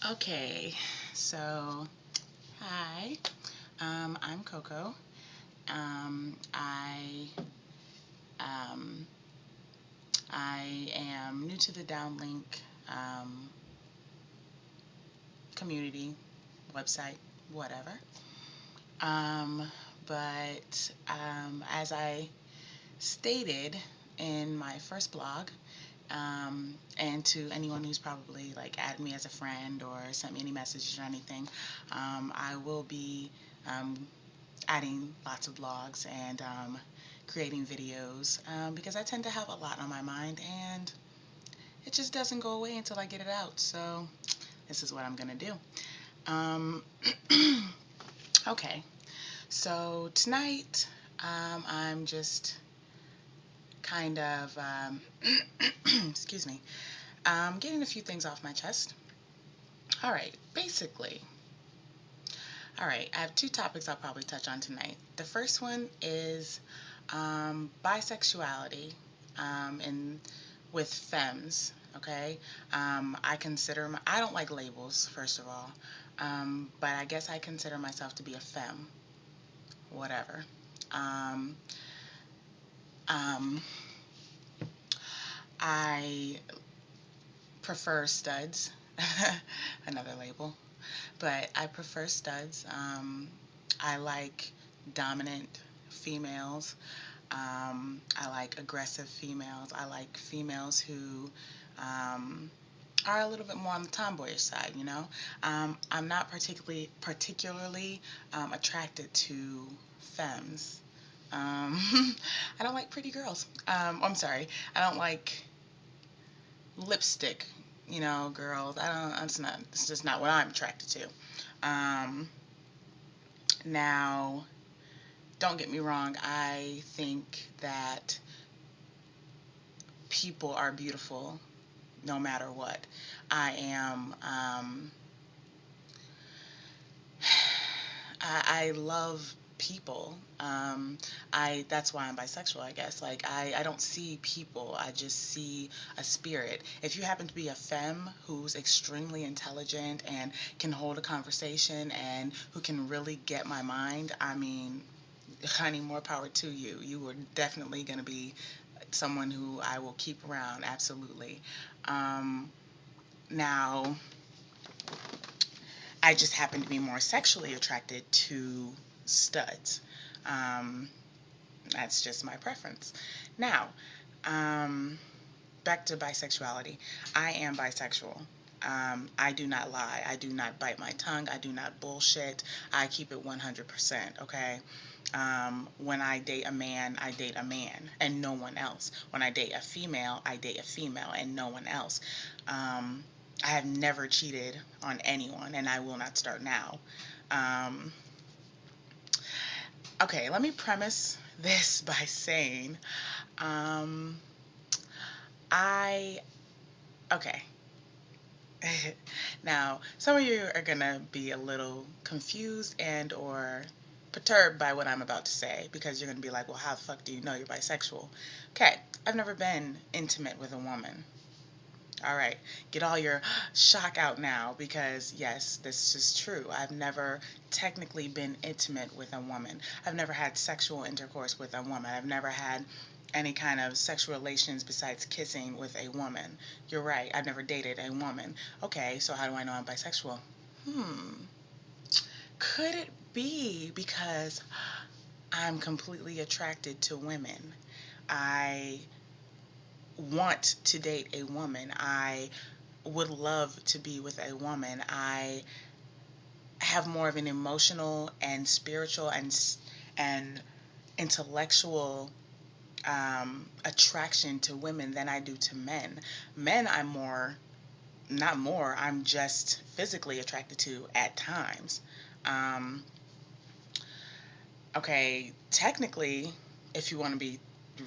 Okay, so hi, I'm Coco. I um, I am new to the downlink um, community website, whatever. Um, but as I stated in my first blog, and to anyone who's probably like added me as a friend or sent me any messages or anything, I will be um, adding lots of blogs and creating videos because I tend to have a lot on my mind and it just doesn't go away until I get it out. So this is what I'm gonna do. Um, okay, so tonight I'm just kind of excuse me, getting a few things off my chest. All right, basically. All right, I have two topics I'll probably touch on tonight. The first one is bisexuality and with femmes. Okay, I don't like labels first of all, but I guess I consider myself to be a femme. Whatever. Um, um, I prefer studs. Another label. But I prefer studs. I like dominant females. I like aggressive females. I like females who are a little bit more on the tomboyish side. I'm not particularly attracted to femmes. I don't like pretty girls. I'm sorry. I don't like lipstick, girls. I don't. It's just not what I'm attracted to. Now, don't get me wrong. I think that people are beautiful no matter what. I am. I love people. I That's why I'm bisexual, I guess. Like I don't see people. I just see a spirit. If you happen to be a femme who's extremely intelligent and can hold a conversation and who can really get my mind, I mean, honey, more power to you. You are definitely going to be someone who I will keep around. Absolutely. Um, Now, I just happen to be more sexually attracted to studs. Um, that's just my preference. Now, um, back to bisexuality. I am bisexual. I do not lie. I do not bite my tongue. I do not bullshit. I keep it 100%, okay? When I date a man, I date a man and no one else. When I date I date a female and no one else. Um, I have never cheated on anyone and I will not start now. Um, okay, let me premise this by saying, um, I, okay. Now, some of you are gonna be a little confused and or perturbed by what I'm about to say because you're gonna be like, well, how the fuck do you know you're bisexual? Okay, I've never been intimate with a woman. All right, get all your shock out now because yes, this is true. I've never technically been intimate with a woman. I've never had sexual intercourse with a woman. I've never had any kind of sexual relations besides kissing with a woman. You're right, I've never dated a woman. Okay, so how do I know I'm bisexual? Hmm, could it be because I'm completely attracted to women? I want to date a woman. I would love to be with a woman. I have more of an emotional and spiritual and intellectual attraction to women than I do to men. Men, I'm more, not more, I'm just physically attracted to at times. Um, okay, technically, if you want to be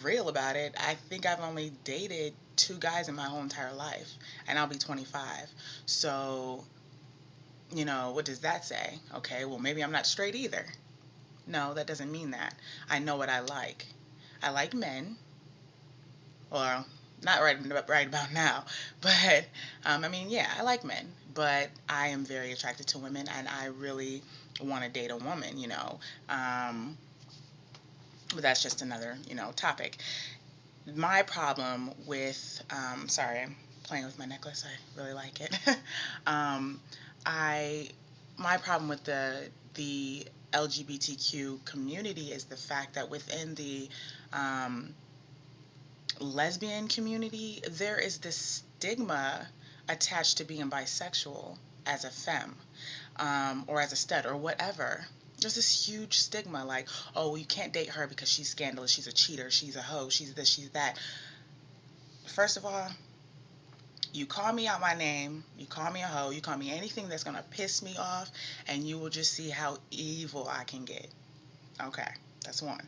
real about it, I think I've only dated two guys in my whole entire life, and I'll be 25. So what does that say? Okay, well, maybe I'm not straight either. No, that doesn't mean that. I know what I like. I like men, or Not right about now, but I mean, yeah, I like men, but I am very attracted to women, and I really want to date a woman, but that's just another, topic. My problem with, sorry, I'm playing with my necklace. I really like it. um, I, my problem with the LGBTQ community is the fact that within the um, lesbian community, there is this stigma attached to being bisexual as a femme, or as a stud or whatever. There's this huge stigma like, oh, well, you can't date her because she's scandalous, she's a cheater, she's a hoe, she's this, she's that. First of all, you call me out my name, you call me a hoe, you call me anything that's gonna piss me off, and you will just see how evil I can get. Okay, that's one.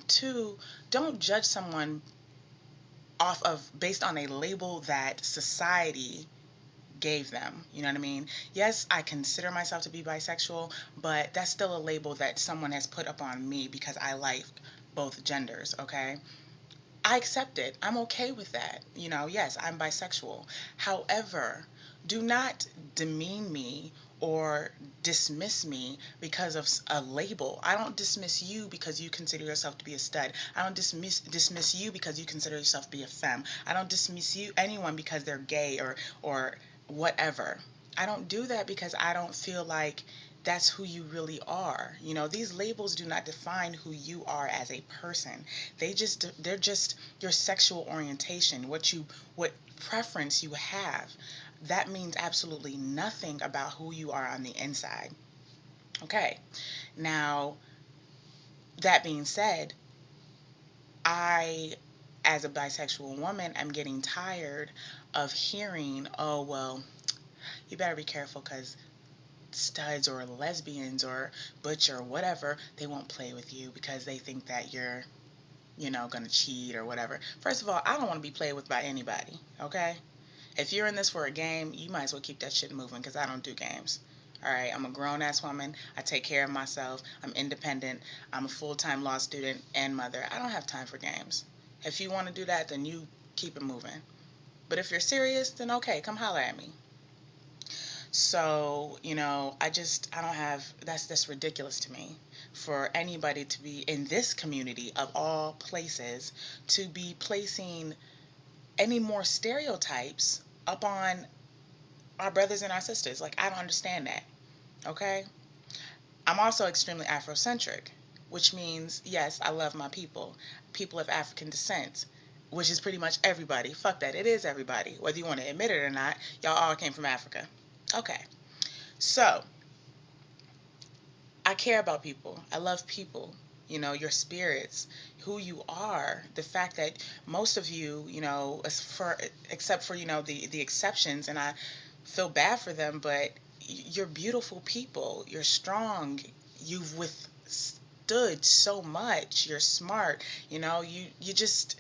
Two, don't judge someone off of based on a label that society gave them. You know what I mean? Yes, I consider myself to be bisexual, but that's still a label that someone has put up on me because I like both genders, okay? I accept it. I'm okay with that. Yes, I'm bisexual. However, do not demean me or dismiss me because of a label. I don't dismiss you because you consider yourself to be a stud. I don't dismiss you because you consider yourself to be a femme. I don't dismiss anyone because they're gay or whatever. I don't do that because I don't feel like that's who you really are. These labels do not define who you are as a person. They're just your sexual orientation, what preference you have. That means absolutely nothing about who you are on the inside. Okay. Now, that being said, I, as a bisexual woman, am getting tired of hearing, oh, well, you better be careful because studs or lesbians or butch or whatever, they won't play with you because they think that you're, gonna cheat or whatever. First of all, I don't want to be played with by anybody, okay? If you're in this for a game, you might as well keep that shit moving because I don't do games. All right, I'm a grown ass woman. I take care of myself. I'm independent. I'm a full time law student and mother. I don't have time for games. If you want to do that, then you keep it moving. But if you're serious, then okay, come holler at me. So, I don't have, that's ridiculous to me for anybody to be in this community of all places to be placing any more stereotypes up on our brothers and our sisters. Like, I don't understand that. Okay? I'm also extremely Afrocentric, which means, yes, I love my people of African descent, which is pretty much everybody. Fuck that. It is everybody. Whether you want to admit it or not, y'all all came from Africa. Okay. So, I care about people. I love people. Your spirits, who you are. The fact that most of you, except for the exceptions, and I feel bad for them, but you're beautiful people. You're strong. You've withstood so much. You're smart. You just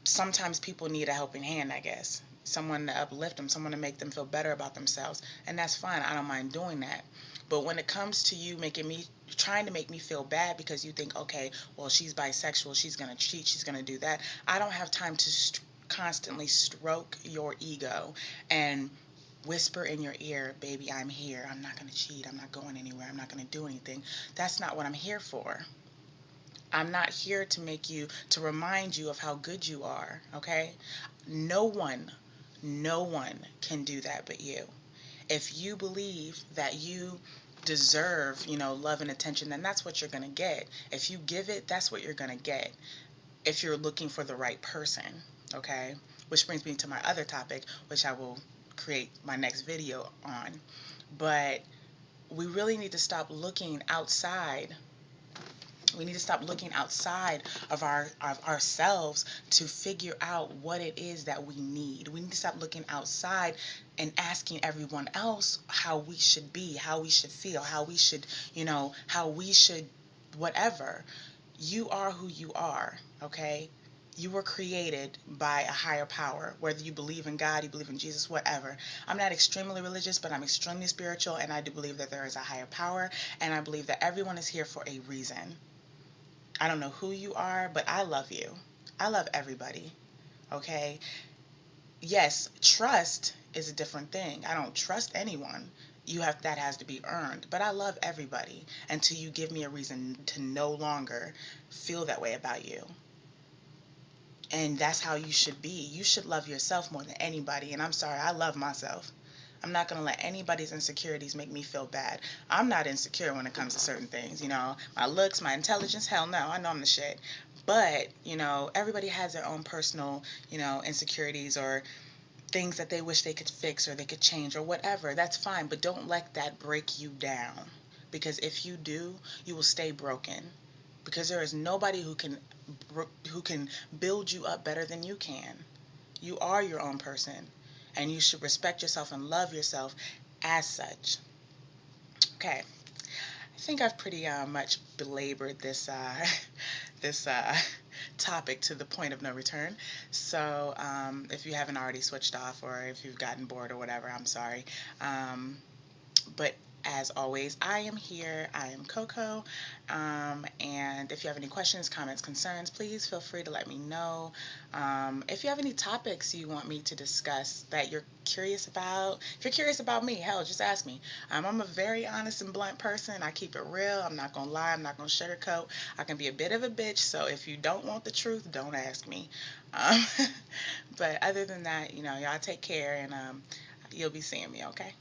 sometimes people need a helping hand, I guess. Someone to uplift them, someone to make them feel better about themselves. And that's fine. I don't mind doing that. But when it comes to you trying to make me feel bad because you think, okay, well, she's bisexual, she's going to cheat, she's going to do that. I don't have time to constantly stroke your ego and whisper in your ear, baby, I'm here. I'm not going to cheat. I'm not going anywhere. I'm not going to do anything. That's not what I'm here for. I'm not here to remind you of how good you are, okay? No one, no one can do that but you. If you believe that you deserve, love and attention, then that's what you're going to get. If you give it, that's what you're going to get. If you're looking for the right person, okay? Which brings me to my other topic, which I will create my next video on. But we really need to stop looking outside. We need to stop looking outside of ourselves to figure out what it is that we need. We need to stop looking outside and asking everyone else how we should be, how we should feel, how we should, how we should whatever. You are who you are, okay? You were created by a higher power, whether you believe in God, you believe in Jesus, whatever. I'm not extremely religious, but I'm extremely spiritual, and I do believe that there is a higher power, and I believe that everyone is here for a reason. I don't know who you are, but I love you. I love everybody. Okay? Yes, trust is a different thing. I don't trust anyone. That has to be earned. But I love everybody until you give me a reason to no longer feel that way about you. And that's how you should be. You should love yourself more than anybody. And I'm sorry, I love myself. I'm not going to let anybody's insecurities make me feel bad. I'm not insecure when it comes to certain things. My looks, my intelligence, hell no, I know I'm the shit. But, everybody has their own personal, insecurities or things that they wish they could fix or they could change or whatever. That's fine. But don't let that break you down. Because if you do, you will stay broken. Because there is nobody who can build you up better than you can. You are your own person, and you should respect yourself and love yourself as such. Okay, I think I've pretty much belabored this this topic to the point of no return. So if you haven't already switched off, or if you've gotten bored or whatever, I'm sorry. Um, but as always, I am here. I am Coco. And if you have any questions, comments, concerns, please feel free to let me know. If you have any topics you want me to discuss that you're curious about, if you're curious about me, hell, just ask me. I'm a very honest and blunt person. I keep it real. I'm not going to lie. I'm not going to sugarcoat. I can be a bit of a bitch. So if you don't want the truth, don't ask me. Um, but other than that, y'all take care, and you'll be seeing me, okay?